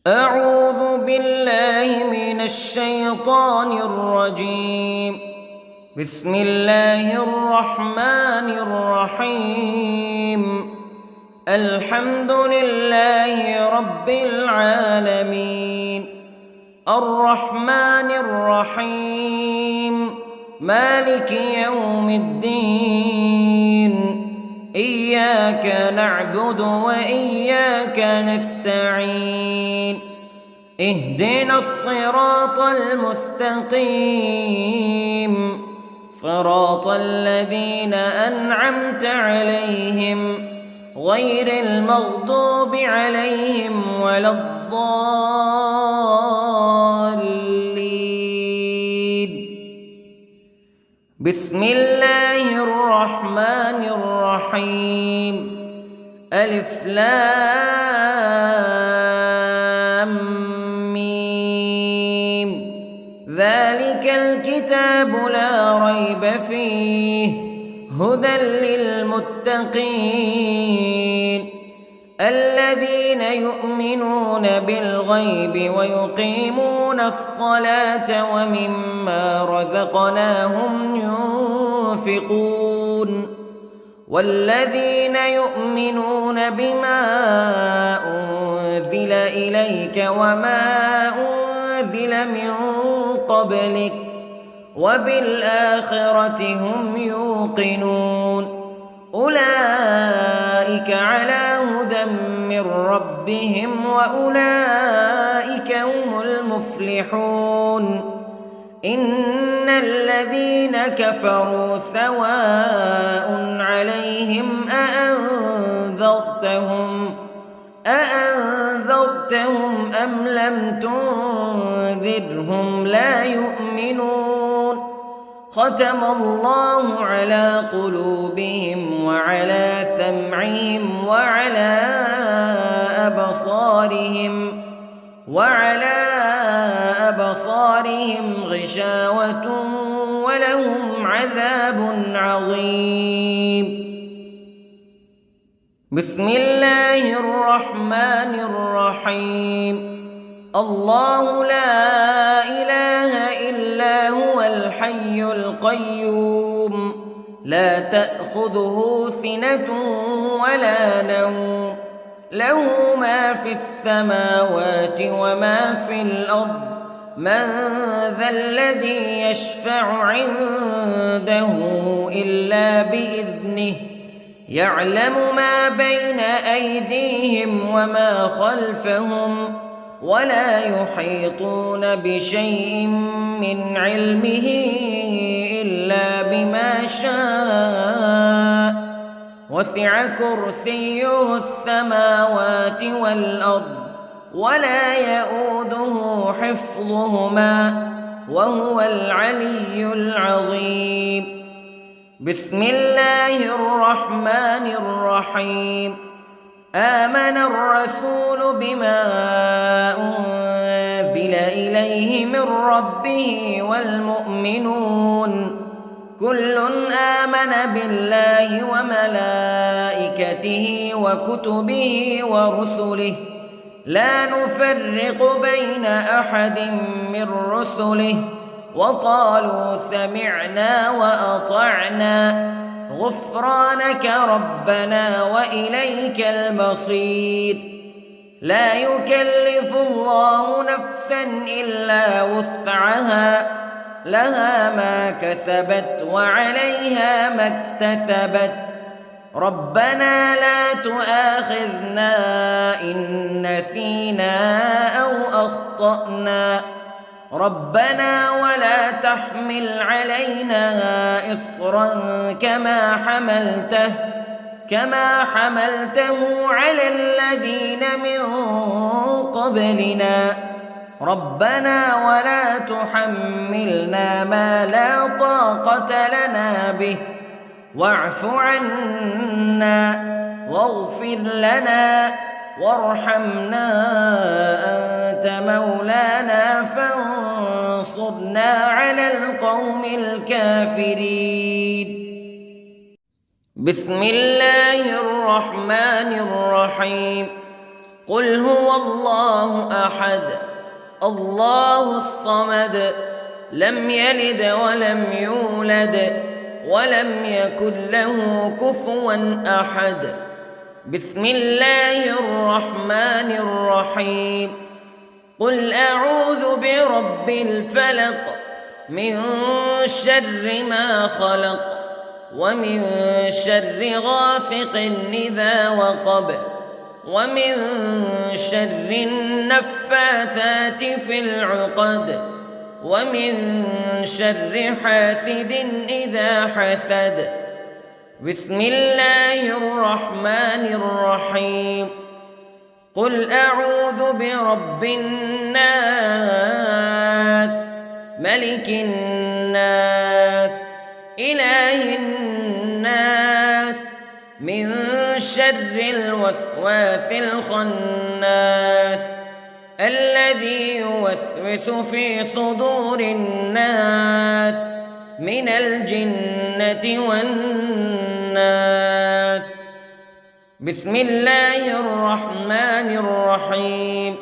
أعوذ بالله من الشيطان الرجيم. بسم الله الرحمن الرحيم. الحمد لله رب العالمين، الرحمن الرحيم، مالك يوم الدين. إياك نعبد وإياك نستعين. اهدنا الصراط المستقيم، صراط الذين أنعمت عليهم غير المغضوب عليهم ولا الضالين. بسم الله الرحمن الرحيم. ألف لام ميم. ذلك الكتاب لا ريب فيه هدى للمتقين الذين يؤمنون بالغيب ويقيمون الصلاة ومما رزقناهم ينفقون والذين يؤمنون بما أنزل إليك وما أنزل من قبلك وبالآخرة هم يوقنون. أولئك على هدى من ربهم وأولئك هم المفلحون. إن الذين كفروا سواء عليهم أأنذرتهم أم لم تنذرهم لا يؤمنون. ختم الله على قلوبهم وعلى سمعهم وعلى أبصارهم غشاوة ولهم عذاب عظيم. بسم الله الرحمن الرحيم. الله لا إله إلا هو الحي القيوم لا تأخذه سنة ولا نوم له ما في السماوات وما في الأرض. من ذا الذي يشفع عنده إلا بإذنه يعلم ما بين أيديهم وما خلفهم ولا يحيطون بشيء من علمه إلا بما شاء. وسع كرسيه السماوات والأرض ولا يؤوده حفظهما وهو العلي العظيم. بسم الله الرحمن الرحيم. آمن الرسول بما أنزل إليه من ربه والمؤمنون كل آمن بالله وملائكته وكتبه ورسله لا نفرق بين أحد من رسله وقالوا سمعنا وأطعنا غفرانك ربنا وإليك المصير. لا يكلف الله نفسا إلا وسعها لها ما كسبت وعليها ما اكتسبت. ربنا لا تؤاخذنا إن نسينا أو أخطأنا ربنا ولا تحمل علينا إصرا كما حملته على الذين من قبلنا ربنا ولا تحملنا ما لا طاقة لنا به واعف عنا واغفر لنا وارحمنا أنت مولانا فانصرنا على القوم الكافرين. بسم الله الرحمن الرحيم. قل هو الله أحد الله الصمد لم يلد ولم يولد ولم يكن له كفوا أحد. بسم الله الرحمن الرحيم. قل أعوذ برب الفلق من شر ما خلق ومن شر غاسق إذا وقب ومن شر النفاثات في العقد ومن شر حاسد إذا حسد. بسم الله الرحمن الرحيم. قل أعوذ برب الناس ملك الناس إله الناس من شر الوسواس الخناس الذي يوسوس في صدور الناس من الجنة والناس. بسم الله الرحمن الرحيم.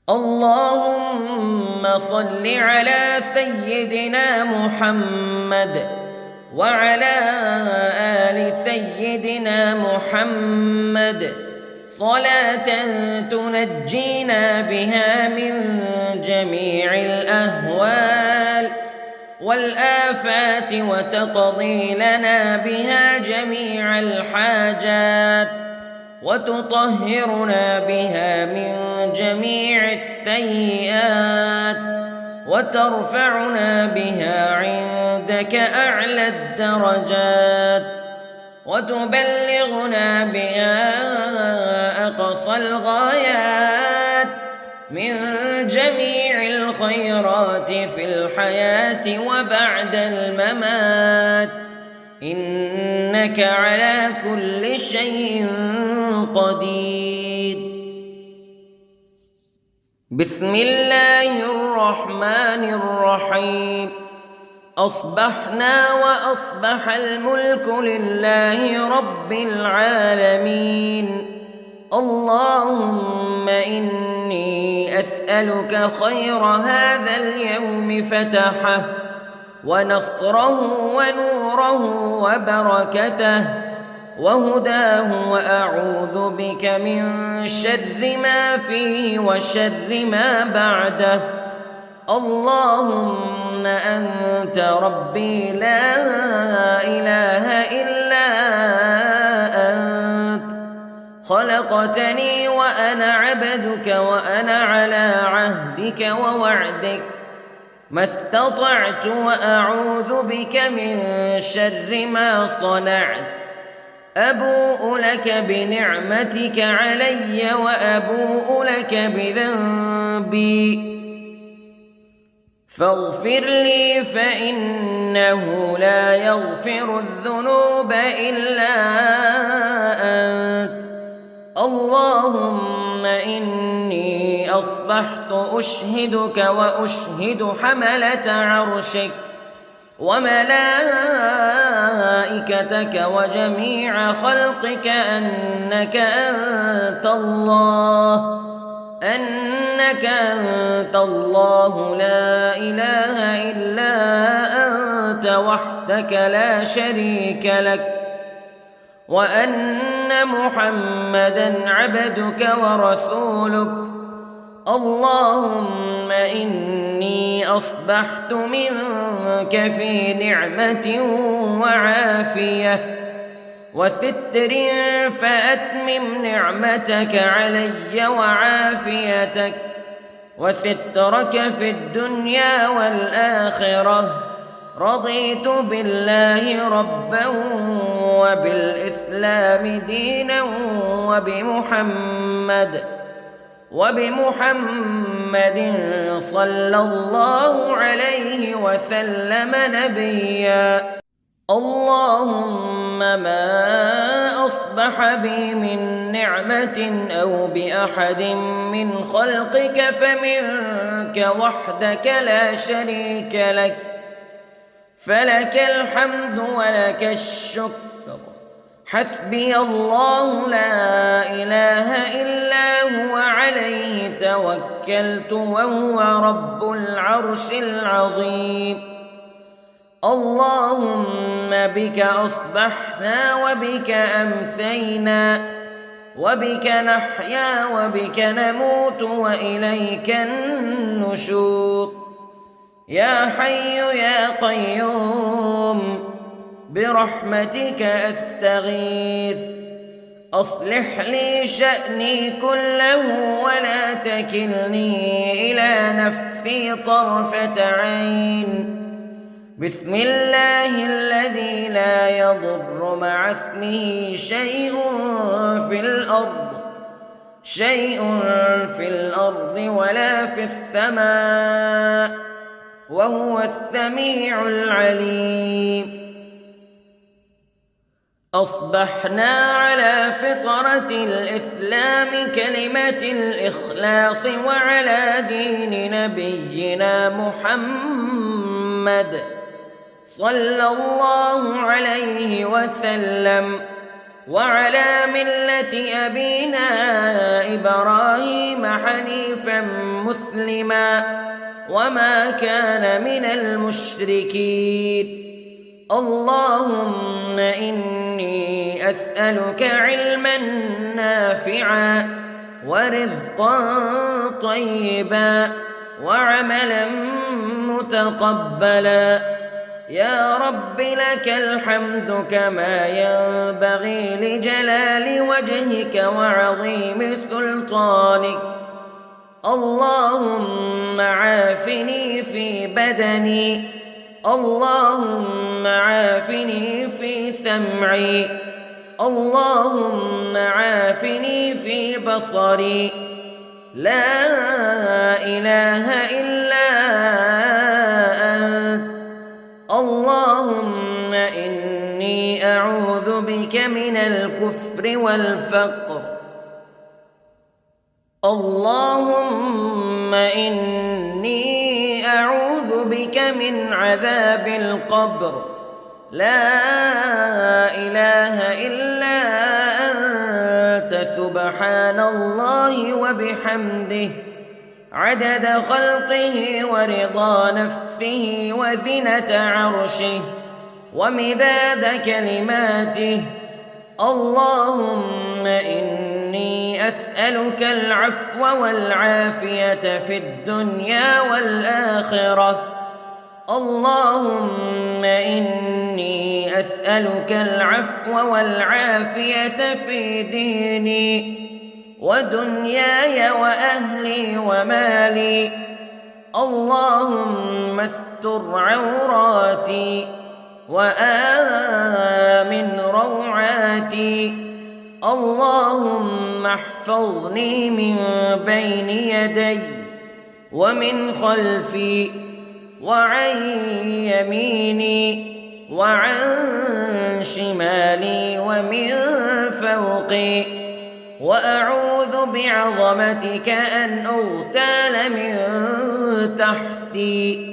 اللهم صل على سيدنا محمد وعلى آل سيدنا محمد صلاة تنجينا بها من جميع الأهوال والآفات وتقضي لنا بها جميع الحاجات وتطهرنا بها من جميع السيئات وترفعنا بها عندك أعلى الدرجات وتبلغنا بها أقصى الغايات من جميع الخيرات في الحياة وبعد الممات إنك على كل شيء قدير. بسم الله الرحمن الرحيم. أصبحنا وأصبح الملك لله رب العالمين. اللهم إني أسألك خير هذا اليوم فتحه ونصره ونوره وبركته وهداه وأعوذ بك من شر ما فيه وشر ما بعده. اللهم أنت ربي لا إله إلا أنت خلقتني وأنا عبدك وأنا على عهدك ووعدك ما استطعت وأعوذ بك من شر ما صنعت. أبوء لك بنعمتك علي وأبوء لك بذنبي فاغفر لي فإنه لا يغفر الذنوب إلا أنت. اللهم إني أصبحت أشهدك وأشهد حملة عرشك وملائكتك وجميع خلقك أنك أنت الله لا إله إلا أنت وحدك لا شريك لك وأن محمدًا عبدك ورسولك. اللهم إني أصبحت منك في نعمة وعافية وستر فأتمم نعمتك علي وعافيتك وسترك في الدنيا والآخرة. رضيت بالله ربا وبالإسلام دينا وبمحمد صلى الله عليه وسلم نبيا. اللهم ما أصبح بي من نعمة أو بأحد من خلقك فمنك وحدك لا شريك لك فلك الحمد ولك الشكر حسبي الله لا إله إلا هو عليه توكلت وهو رب العرش العظيم. اللهم بك أصبحنا وبك أمسينا وبك نحيا وبك نموت وإليك النشور. يا حي يا قيوم برحمتك أستغيث، أصلح لي شأني كله ولا تكلني إلى نفسي طرفة عين. بسم الله الذي لا يضر مع اسمه شيء في الأرض ولا في السماء وهو السميع العليم. أصبحنا على فطرة الإسلام كلمة الإخلاص وعلى دين نبينا محمد صلى الله عليه وسلم وعلى ملة أبينا إبراهيم حنيفا مسلما وما كان من المشركين. اللهم إني أسألك علما نافعا ورزقا طيبا وعملا متقبلا. يا رب لك الحمد كما ينبغي لجلال وجهك وعظيم سلطانك. اللهم عافني في بدني، اللهم عافني في سمعي، اللهم عافني في بصري. لا إله إلا أنت. اللهم إني أعوذ بك من الكفر والفقر. اللهم إني أعوذ بك من عذاب القبر. لا إله إلا أنت سبحان الله وبحمده عدد خلقه ورضا نفسه وزنة عرشه ومداد كلماته. اللهم إني أسألك العفو والعافية في الدنيا والآخرة. اللهم إني أسألك العفو والعافية في ديني ودنياي وأهلي ومالي. اللهم استر عوراتي وآمن روعاتي. اللهم احفظني من بين يدي ومن خلفي وعن يميني وعن شمالي ومن فوقي، وأعوذ بعظمتك أن أغتال من تحتي.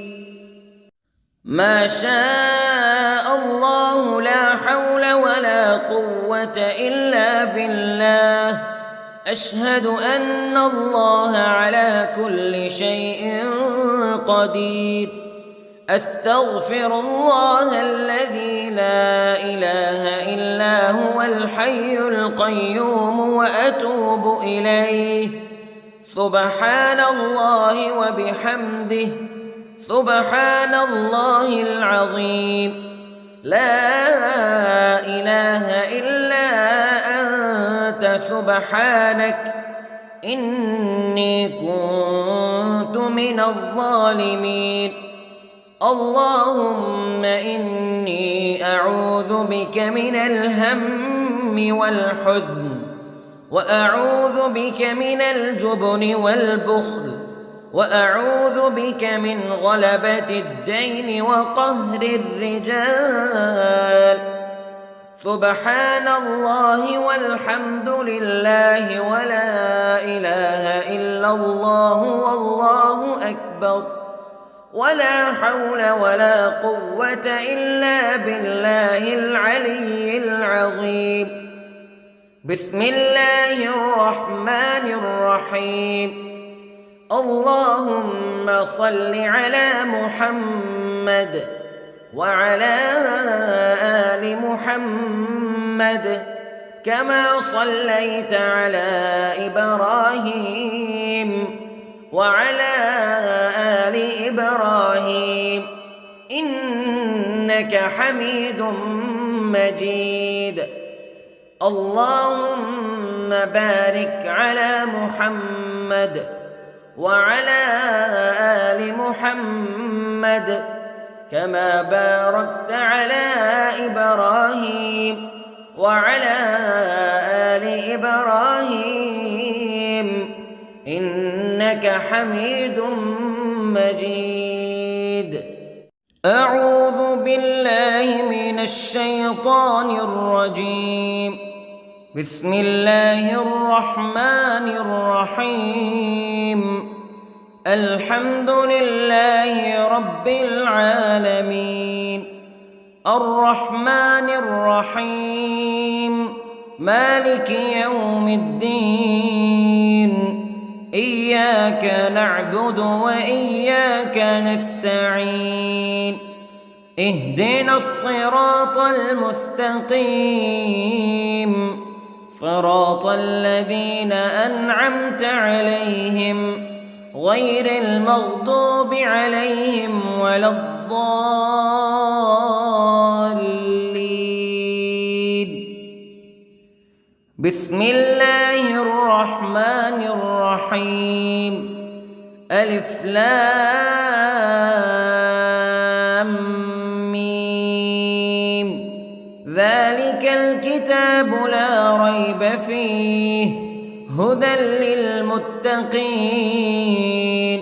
ما شاء الله لا حول ولا قوة إلا بالله. أشهد أن الله على كل شيء قدير. أستغفر الله الذي لا إله إلا هو الحي القيوم وأتوب إليه. سبحان الله وبحمده سبحان الله العظيم. لا إله إلا أنت سبحانك إني كنت من الظالمين. اللهم إني أعوذ بك من الهم والحزن، وأعوذ بك من الجبن والبخل، وأعوذ بك من غلبة الدين وقهر الرجال. سبحان الله والحمد لله ولا إله إلا الله والله أكبر. ولا حول ولا قوة إلا بالله العلي العظيم. بسم الله الرحمن الرحيم. اللهم صل على محمد وعلى آل محمد كما صليت على إبراهيم وعلى آل إبراهيم إنك حميد مجيد. اللهم بارك على محمد وعلى آل محمد كما باركت على إبراهيم وعلى آل إبراهيم إنك حميد مجيد. أعوذ بالله من الشيطان الرجيم. بسم الله الرحمن الرحيم. الحمد لله رب العالمين الرحمن الرحيم مالك يوم الدين إياك نعبد وإياك نستعين اهدنا الصراط المستقيم صراط الذين أنعمت عليهم غير المغضوب عليهم ولا الضالين. بسم الله الرحمن الرحيم. ألف لام ميم ذلك الكتاب لا ريب فيه هدى للمتقين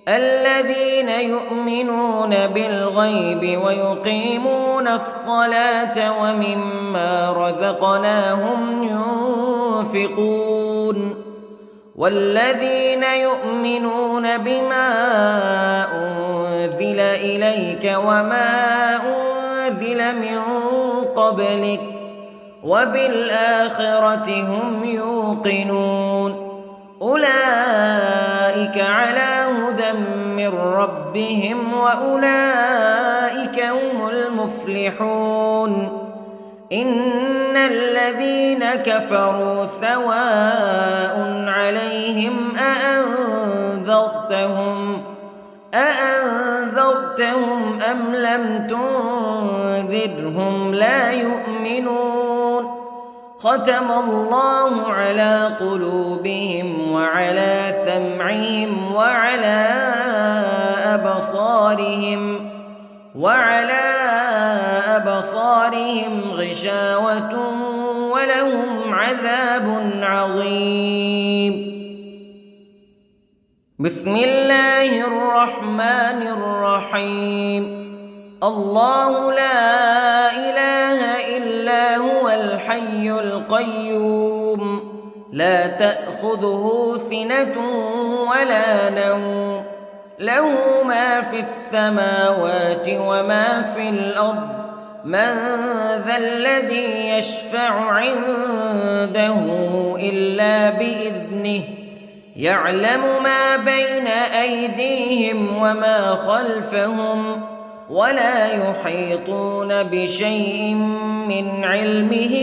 الذين يؤمنون بالغيب ويقيمون الصلاة ومما رزقناهم ينفقون والذين يؤمنون بما أنزل إليك وما أنزل من قبلك وبالآخرة هم يوقنون أولئك على هدى من ربهم وأولئك هم المفلحون. إن الذين كفروا سواء عليهم أأنذرتهم أم لم تنذرهم لا يؤمنون. ختم الله على قلوبهم وعلى سمعهم وعلى أبصارهم غشاوة ولهم عذاب عظيم. بسم الله الرحمن الرحيم. الله لا إله إلا هو الحي القيوم لا تأخذه سنة ولا نوم له ما في السماوات وما في الأرض من ذا الذي يشفع عنده إلا بإذنه يعلم ما بين أيديهم وما خلفهم ولا يحيطون بشيء من علمه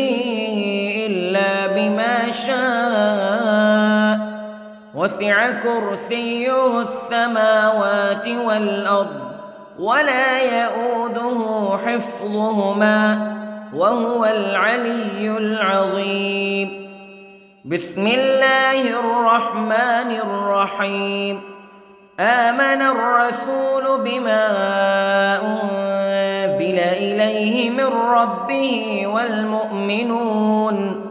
إلا بما شاء وسع كرسيه السماوات والأرض ولا يؤوده حفظهما وهو العلي العظيم. بسم الله الرحمن الرحيم. آمن الرسول بما أنزل إليه من ربه والمؤمنون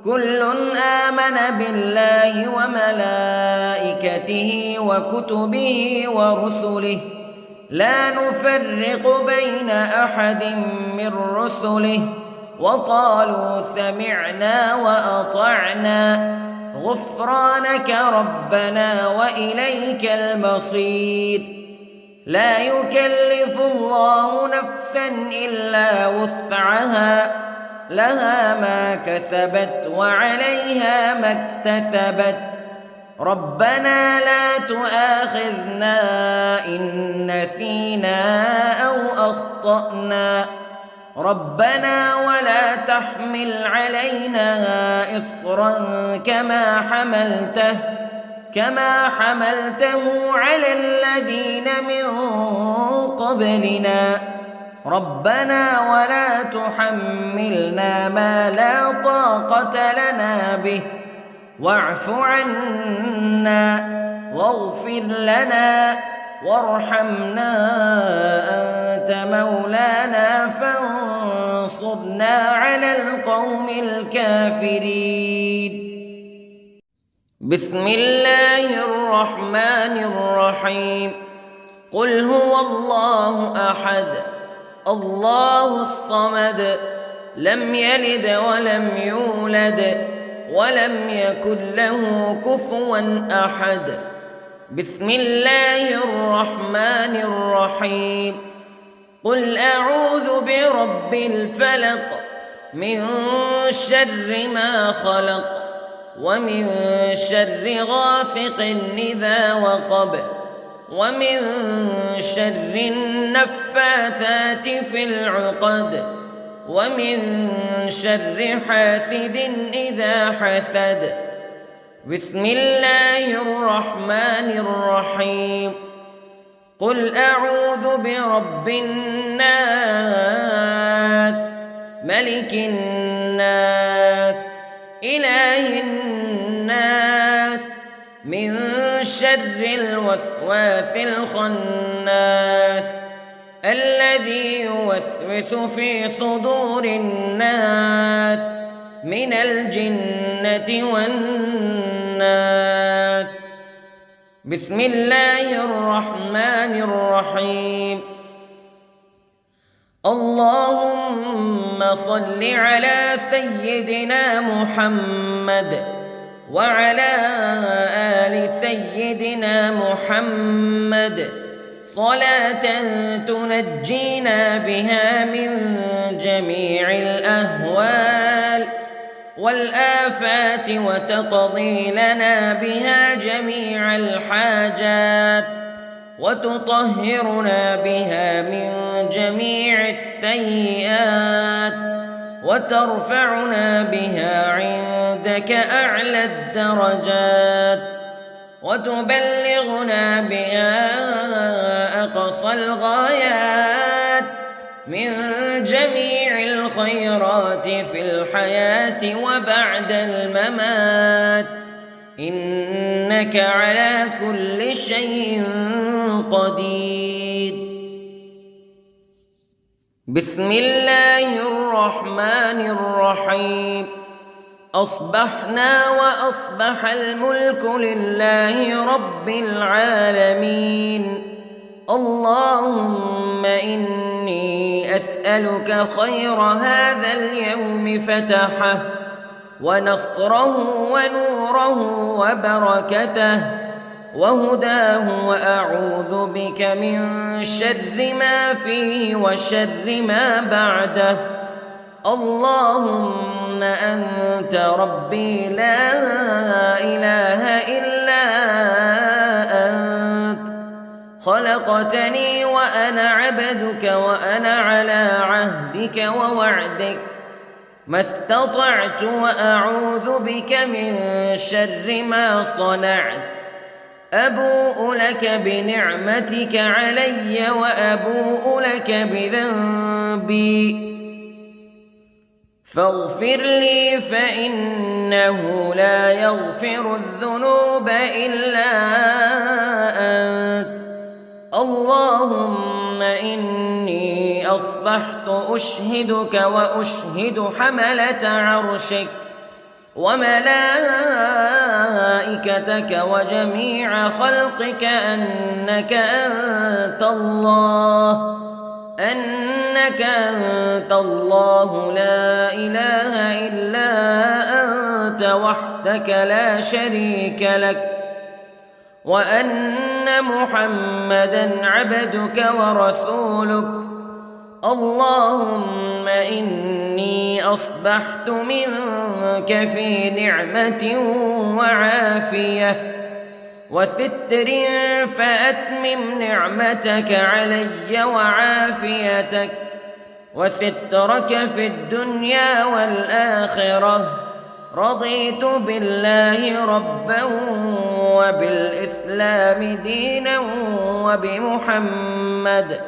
كل آمن بالله وملائكته وكتبه ورسله لا نفرق بين أحد من رسله وقالوا سمعنا وأطعنا غفرانك ربنا وإليك المصير. لا يكلف الله نفسا إلا وسعها لها ما كسبت وعليها ما اكتسبت ربنا لا تؤاخذنا إن نسينا أو أخطأنا ربنا ولا تحمل علينا إصرا كما حملته على الذين من قبلنا ربنا ولا تحملنا ما لا طاقة لنا به واعف عنا واغفر لنا وارحمنا أنت مولانا فانصرنا على القوم الكافرين. بسم الله الرحمن الرحيم. قل هو الله أحد الله الصمد لم يلد ولم يولد ولم يكن له كفوا أحد. بسم الله الرحمن الرحيم. قل أعوذ برب الفلق من شر ما خلق ومن شر غاسق إذا وقب ومن شر النفاثات في العقد ومن شر حاسد إذا حسد. بسم الله الرحمن الرحيم. قل أعوذ برب الناس ملك الناس إله الناس من شر الوسواس الخناس الذي يوسوس في صدور الناس من الجنة والناس. بسم الله الرحمن الرحيم. اللهم صل على سيدنا محمد وعلى آل سيدنا محمد صلاة تنجينا بها من جميع الأهوال والآفات وتقضي لنا بها جميع الحاجات وتطهرنا بها من جميع السيئات وترفعنا بها عندك أعلى الدرجات وتبلغنا بها أقصى الغايات من جميع الخيرات في الحياة وبعد الممات إنك على كل شيء قدير. بسم الله الرحمن الرحيم. أصبحنا وأصبح الملك لله رب العالمين. اللهم إني أسألك خير هذا اليوم فتحه ونصره ونوره وبركته وهداه وأعوذ بك من شر ما فيه وشر ما بعده. اللهم أنت ربي لا إله إلا أنت خلقتني وأنا عبدك وأنا على عهدك ووعدك ما استطعت وأعوذ بك من شر ما صنعت. أبوء لك بنعمتك علي وأبوء لك بذنبي فاغفر لي فإنه لا يغفر الذنوب إلا أنت. اللهم إني أصبحت أشهدك وأشهد حملة عرشك وملائكتك وجميع خلقك أنك أنت الله لا إله إلا أنت وحدك لا شريك لك وأن أن محمدًا عبدك ورسولك. اللهم إني أصبحت منك في نعمة وعافية وستر، فأتمم نعمتك علي وعافيتك وسترك في الدنيا والآخرة. رضيت بالله ربا وبالإسلام دينا وبمحمد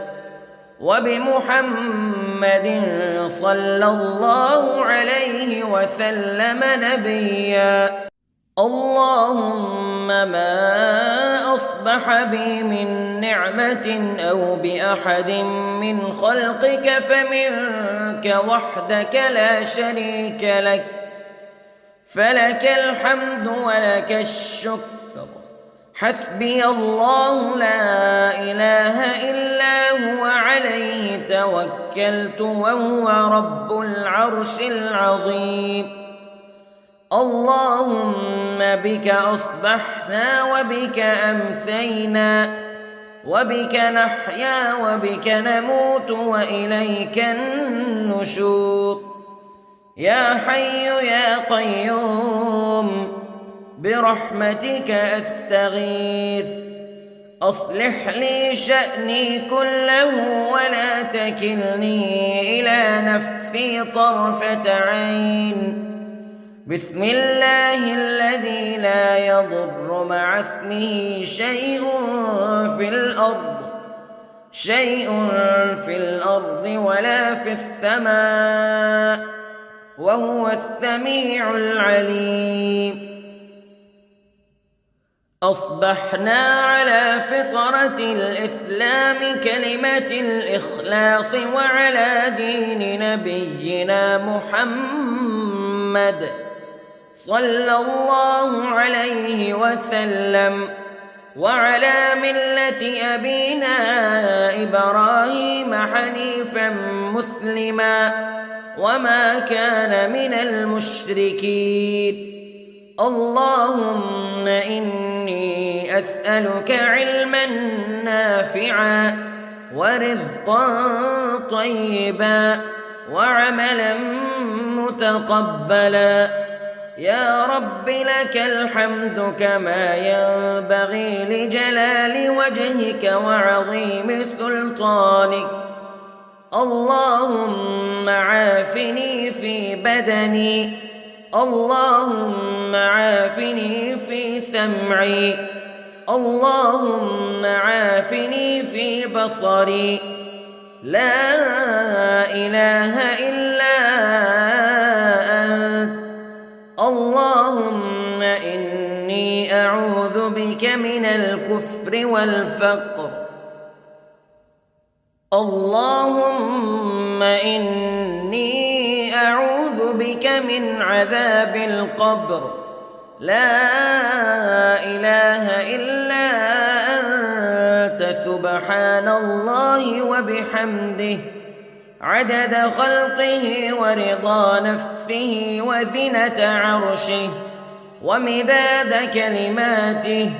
صلى الله عليه وسلم نبيا. اللهم ما أصبح بي من نعمة أو بأحد من خلقك فمنك وحدك لا شريك لك، فلك الحمد ولك الشكر. حسبي الله لا إله إلا هو عليه توكلت وهو رب العرش العظيم. اللهم بك أصبحنا وبك أمسينا وبك نحيا وبك نموت وإليك النشور. يا حي يا قيوم برحمتك أستغيث، أصلح لي شأني كله ولا تكلني إلى نفسي طرفة عين. بسم الله الذي لا يضر مع اسمه شيء في الأرض ولا في السماء، وهو السميع العليم. أصبحنا على فطرة الإسلام كلمة الإخلاص وعلى دين نبينا محمد صلى الله عليه وسلم، وعلى ملة أبينا إبراهيم حنيفا مسلما وما كان من المشركين. اللهم إني أسألك علما نافعا ورزقا طيبا وعملا متقبلا. يا رب لك الحمد كما ينبغي لجلال وجهك وعظيم سلطانك. اللهم عافني في بدني، اللهم عافني في سمعي، اللهم عافني في بصري. لا إله إلا أنت. اللهم إني أعوذ بك من الكفر والفقر. اللهم إني أعوذ بك من عذاب القبر. لا إله إلا أنت سبحان الله وبحمده عدد خلقه ورضا نفسه وزنة عرشه ومداد كلماته.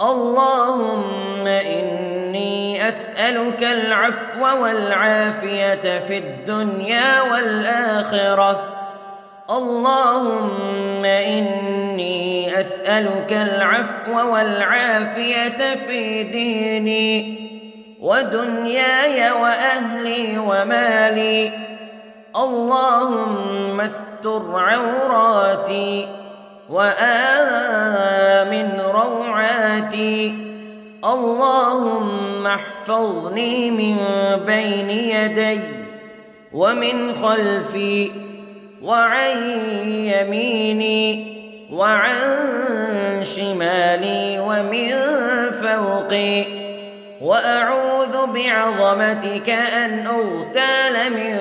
اللهم إني أسألك العفو والعافية في الدنيا والآخرة. اللهم إني أسألك العفو والعافية في ديني ودنياي وأهلي ومالي. اللهم استر عوراتي وآمن روعاتي. اللهم احفظني من بين يدي ومن خلفي وعن يميني وعن شمالي ومن فوقي، وأعوذ بعظمتك أن أغتال من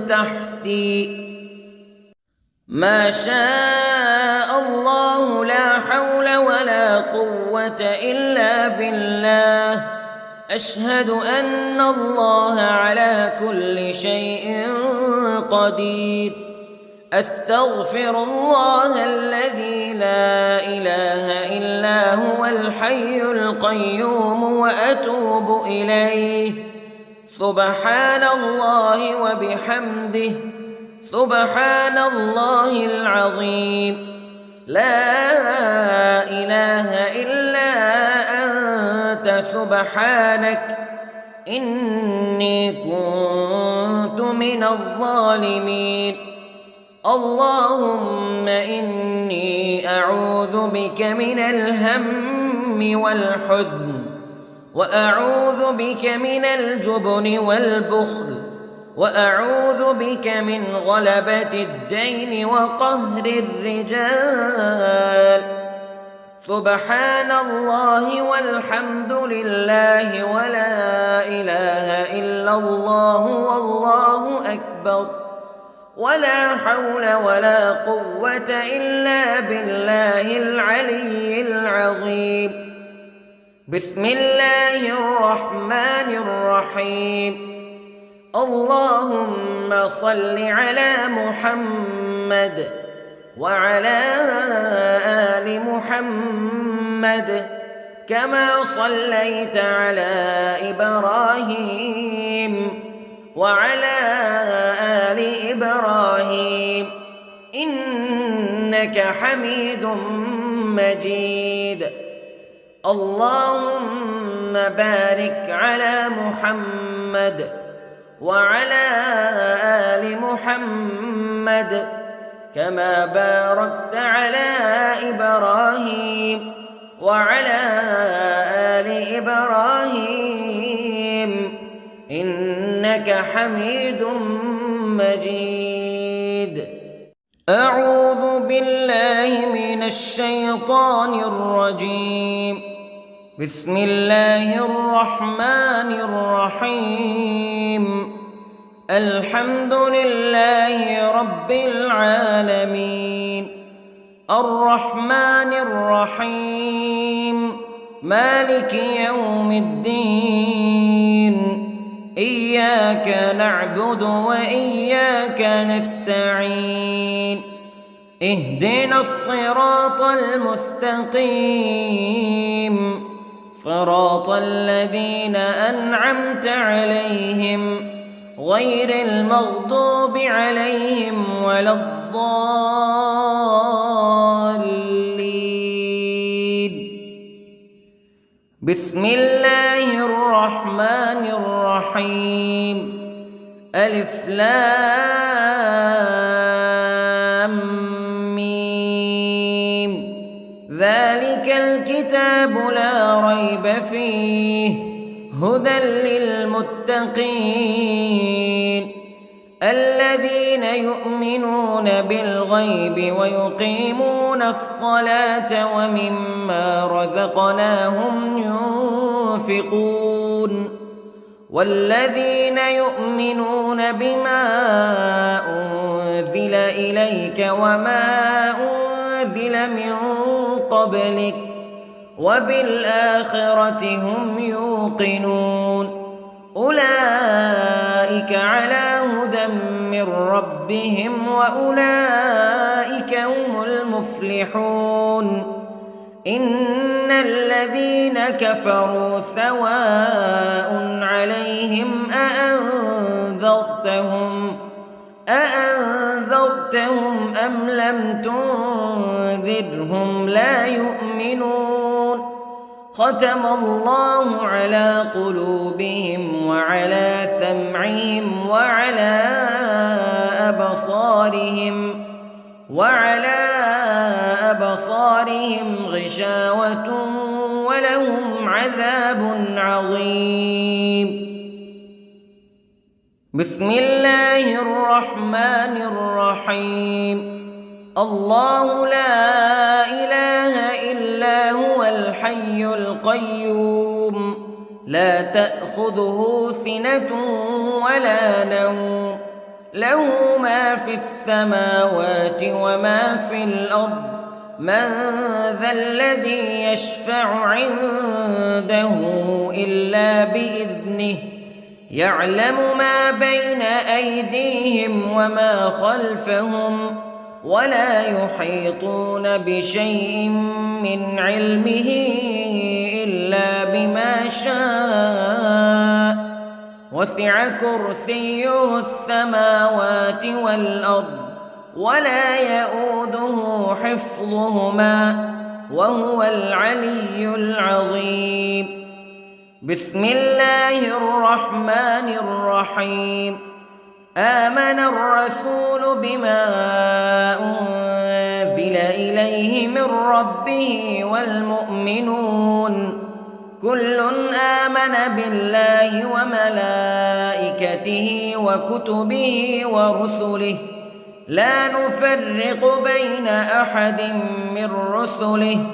تحتي. ما شاء الله لا حول ولا قوة إلا بالله. أشهد أن الله على كل شيء قدير. أستغفر الله الذي لا إله إلا هو الحي القيوم وأتوب إليه. سبحان الله وبحمده، سبحان الله العظيم. لا إله إلا أنت سبحانك إني كنت من الظالمين. اللهم إني أعوذ بك من الهم والحزن، وأعوذ بك من الجبن والبخل، وأعوذ بك من غلبة الدين وقهر الرجال. سبحان الله والحمد لله ولا إله إلا الله والله أكبر، ولا حول ولا قوة إلا بالله العلي العظيم. بسم الله الرحمن الرحيم. اللهم صل على محمد وعلى آل محمد كما صليت على إبراهيم وعلى آل إبراهيم إنك حميد مجيد. اللهم بارك على محمد وعلى آل محمد كما باركت على إبراهيم وعلى آل إبراهيم إنك حميد مجيد. أعوذ بالله من الشيطان الرجيم. بسم الله الرحمن الرحيم. الحمد لله رب العالمين، الرحمن الرحيم، مالك يوم الدين. إياك نعبد وإياك نستعين. اهدنا الصراط المستقيم، صراط الذين أنعمت عليهم غير المغضوب عليهم ولا الضالين. بسم الله الرحمن الرحيم. ألف لام ميم. ذلك الكتاب لا ريب فيه هدى للمتقين الذين يؤمنون بالغيب ويقيمون الصلاة ومما رزقناهم ينفقون والذين يؤمنون بما أنزل إليك وما أنزل من قبلك وبالآخرة هم يوقنون أولئك على هدى من ربهم وأولئك هم المفلحون. إن الذين كفروا سواء عليهم أأنذرتهم أم لم تنذرهم لا يؤمنون. ختم الله على قلوبهم وعلى سمعهم وعلى أبصارهم غشاوة ولهم عذاب عظيم. بسم الله الرحمن الرحيم. الله لا إله إلا هو الحي القيوم لا تأخذه سنة ولا نوم له ما في السماوات وما في الأرض من ذا الذي يشفع عنده إلا بإذنه يعلم ما بين أيديهم وما خلفهم ولا يحيطون بشيء من علمه إلا بما شاء وسع كرسيه السماوات والأرض ولا يؤوده حفظهما وهو العلي العظيم. بسم الله الرحمن الرحيم. آمن الرسول بما أنزل إليه من ربه والمؤمنون كل آمن بالله وملائكته وكتبه ورسله لا نفرق بين أحد من رسله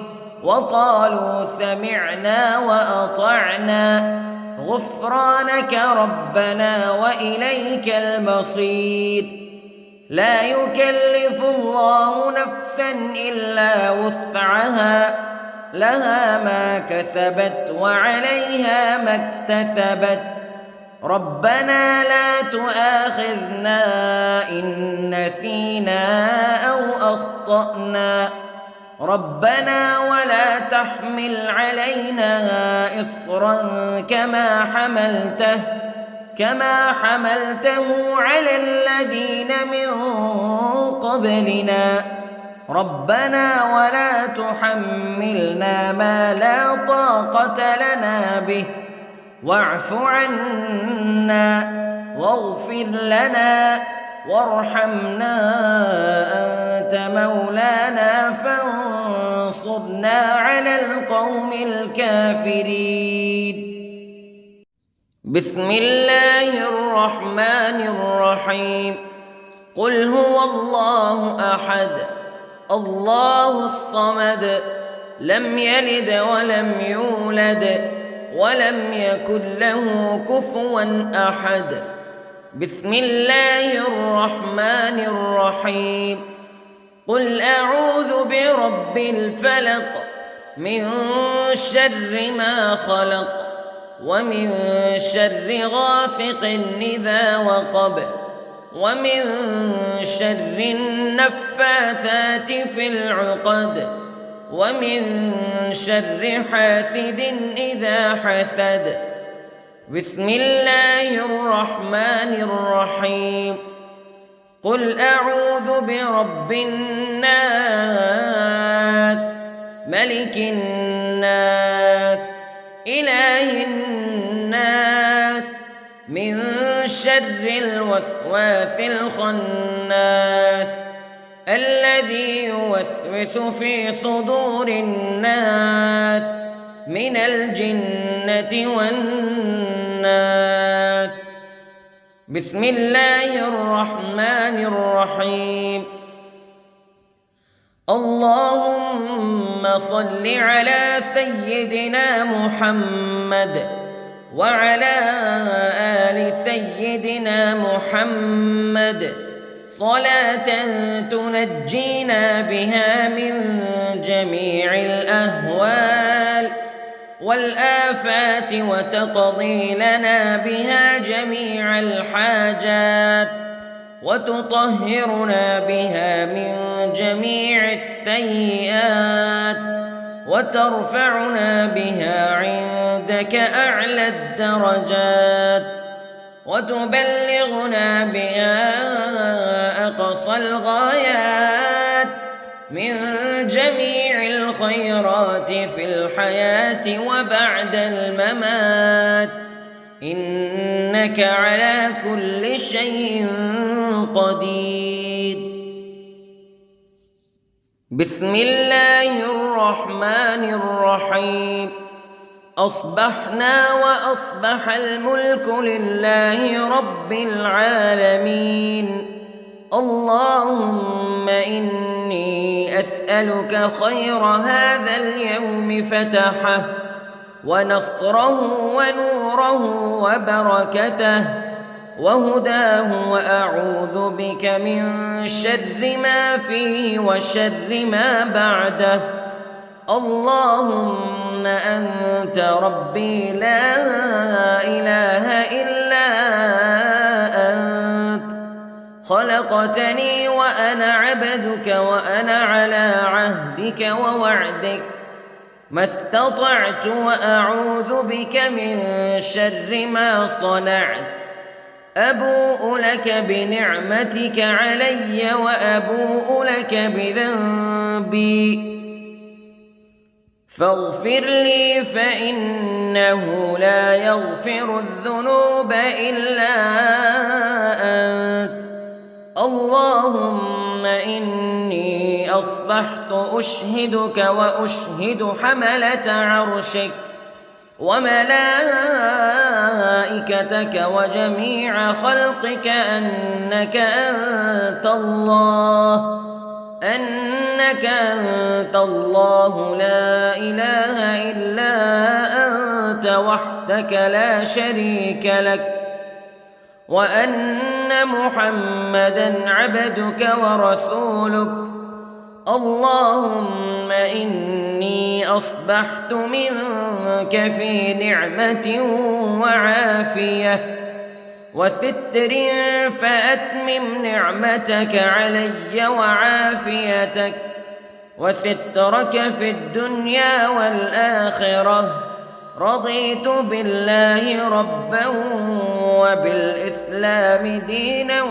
وقالوا سمعنا وأطعنا غفرانك ربنا وإليك المصير. لا يكلف الله نفسا إلا وسعها لها ما كسبت وعليها ما اكتسبت ربنا لا تؤاخذنا إن نسينا أو أخطأنا ربنا ولا تحمل علينا إصرا كما حملته على الذين من قبلنا ربنا ولا تحملنا ما لا طاقة لنا به واعف عنا واغفر لنا وارحمنا أنت مولانا فانصرنا على القوم الكافرين. بسم الله الرحمن الرحيم. قل هو الله أحد الله الصمد لم يلد ولم يولد ولم يكن له كفوا أحد. بسم الله الرحمن الرحيم. قل أعوذ برب الفلق من شر ما خلق ومن شر غاسق إذا وقب ومن شر النفاثات في العقد ومن شر حاسد إذا حسد. بسم الله الرحمن الرحيم. قل أعوذ برب الناس ملك الناس إله الناس من شر الوسواس الخناس الذي يوسوس في صدور الناس من الجنة والناس. بسم الله الرحمن الرحيم. اللهم صل على سيدنا محمد وعلى آل سيدنا محمد صلاة تنجينا بها من جميع الأهوال والآفات وتقضي لنا بها جميع الحاجات وتطهرنا بها من جميع السيئات وترفعنا بها عندك أعلى الدرجات وتبلغنا بها أقصى الغايات من جميع الخيرات في الحياة وبعد الممات إنك على كل شيء قدير. بسم الله الرحمن الرحيم. أصبحنا وأصبح الملك لله رب العالمين. اللهم إني أسألك خير هذا اليوم فتحه ونصره ونوره وبركته وهداه وأعوذ بك من شر ما فيه وشر ما بعده. اللهم أنت ربي لا إله إلا خلقتني وأنا عبدك وأنا على عهدك ووعدك ما استطعت وأعوذ بك من شر ما صنعت أبوء لك بنعمتك علي وأبوء لك بذنبي فاغفر لي فإنه لا يغفر الذنوب إلا أنت اللهم إني أصبحت أشهدك وأشهد حملة عرشك وملائكتك وجميع خلقك أنك أنت الله لا إله إلا أنت وحدك لا شريك لك وأن محمدًا عبدك ورسولك اللهم إني أصبحت منك في نعمة وعافية وستر فأتمم نعمتك علي وعافيتك وسترك في الدنيا والآخرة رضيت بالله ربا وبالإسلام دينا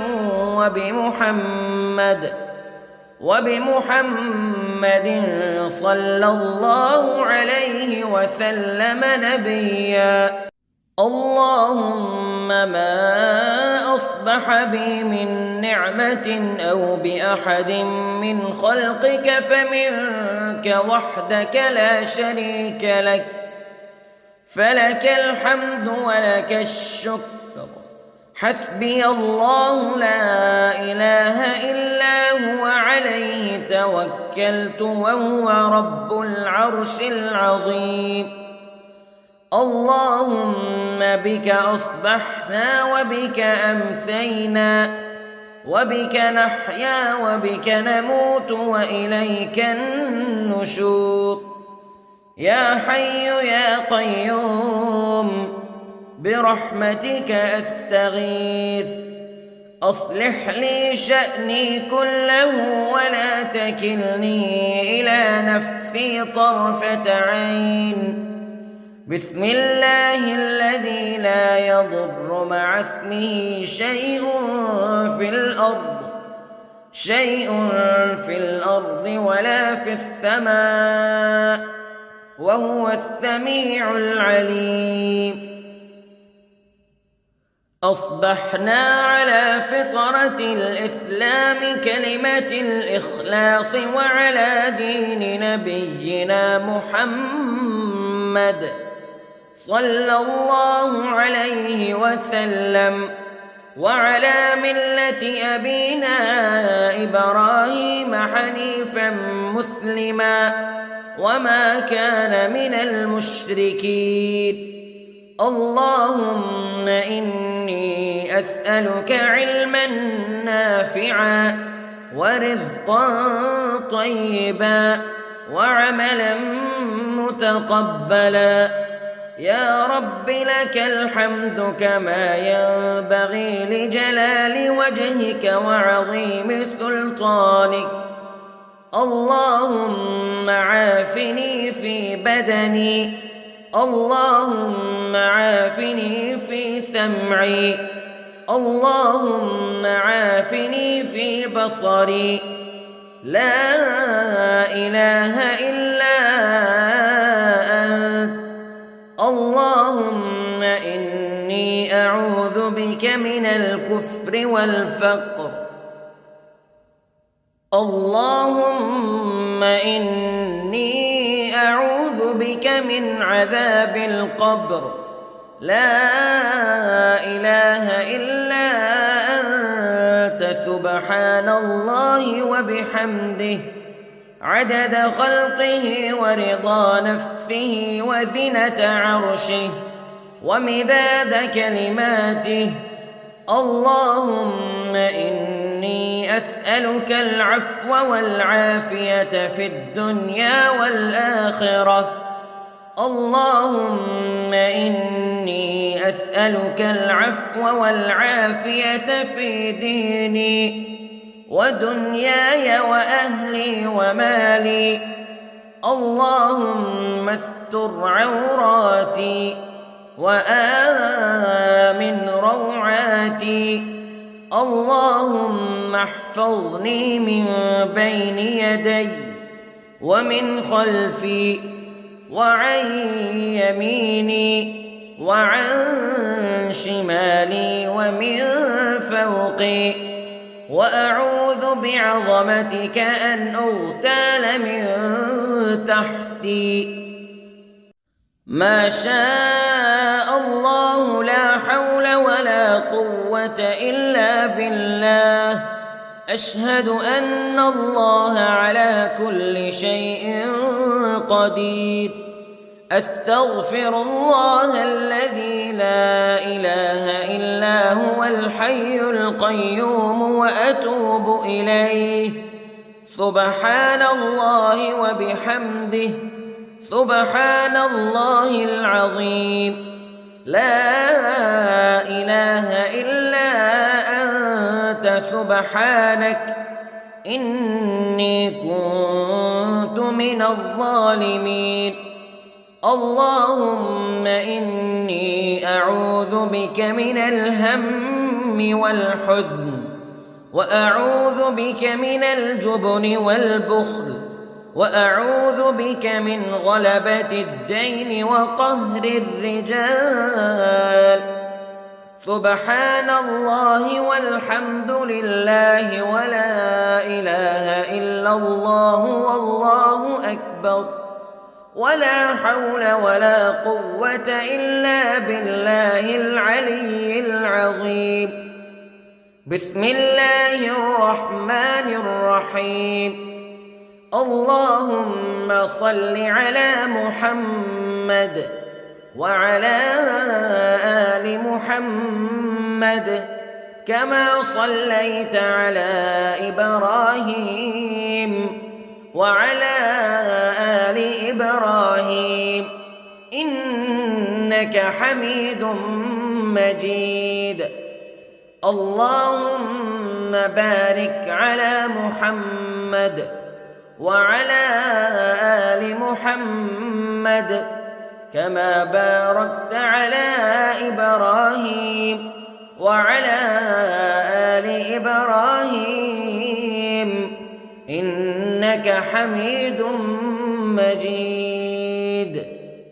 وبمحمد صلى الله عليه وسلم نبيا اللهم ما أصبح بي من نعمة أو بأحد من خلقك فمنك وحدك لا شريك لك فلك الحمد ولك الشكر حسبي الله لا إله إلا هو عليه توكلت وهو رب العرش العظيم اللهم بك أصبحنا وبك أمسينا وبك نحيا وبك نموت وإليك النشور يا حي يا قيوم برحمتك أستغيث أصلح لي شأني كله ولا تكلني إلى نفسي طرفة عين بسم الله الذي لا يضر مع اسمه شيء في الأرض ولا في السماء وهو السميع العليم أصبحنا على فطرة الإسلام كلمة الإخلاص وعلى دين نبينا محمد صلى الله عليه وسلم وعلى ملة أبينا إبراهيم حنيفا مسلما وما كان من المشركين اللهم إني أسألك علما نافعا ورزقا طيبا وعملا متقبلا يا رب لك الحمد كما ينبغي لجلال وجهك وعظيم سلطانك اللهم عافني في بدني اللهم عافني في سمعي اللهم عافني في بصري لا إله إلا أنت اللهم إني أعوذ بك من الكفر والفقر اللهم إني أعوذ بك من عذاب القبر لا إله إلا أنت سبحان الله وبحمده عدد خلقه ورضا نفسه وزنة عرشه ومداد كلماته اللهم إني أسألك العفو والعافية في الدنيا والآخرة اللهم إني أسألك العفو والعافية في ديني ودنياي وأهلي ومالي. اللهم استر عوراتي وآمن روعاتي. اللهم احفظني من بين يدي ومن خلفي وعن يميني وعن شمالي ومن فوقي، وأعوذ بعظمتك أن أغتال من تحتي. ما شاء الله لا حول ولا قوة إلا بالله. أشهد أن الله على كل شيء قدير. أستغفر الله الذي لا إله إلا هو الحي القيوم وأتوب إليه. سبحان الله وبحمده، سبحان الله العظيم. لا إله إلا أنت سبحانك إني كنت من الظالمين. اللهم إني أعوذ بك من الهم والحزن، وأعوذ بك من الجبن والبخل، وأعوذ بك من غلبة الدين وقهر الرجال. سبحان الله والحمد لله ولا إله إلا الله والله أكبر، ولا حول ولا قوة إلا بالله العلي العظيم. بسم الله الرحمن الرحيم. اللهم صل على محمد وعلى آل محمد كما صليت على إبراهيم وعلى آل إبراهيم إنك حميد مجيد. اللهم بارك على محمد وعلى آل محمد كما باركت على إبراهيم وعلى آل إبراهيم إنك حميد مجيد.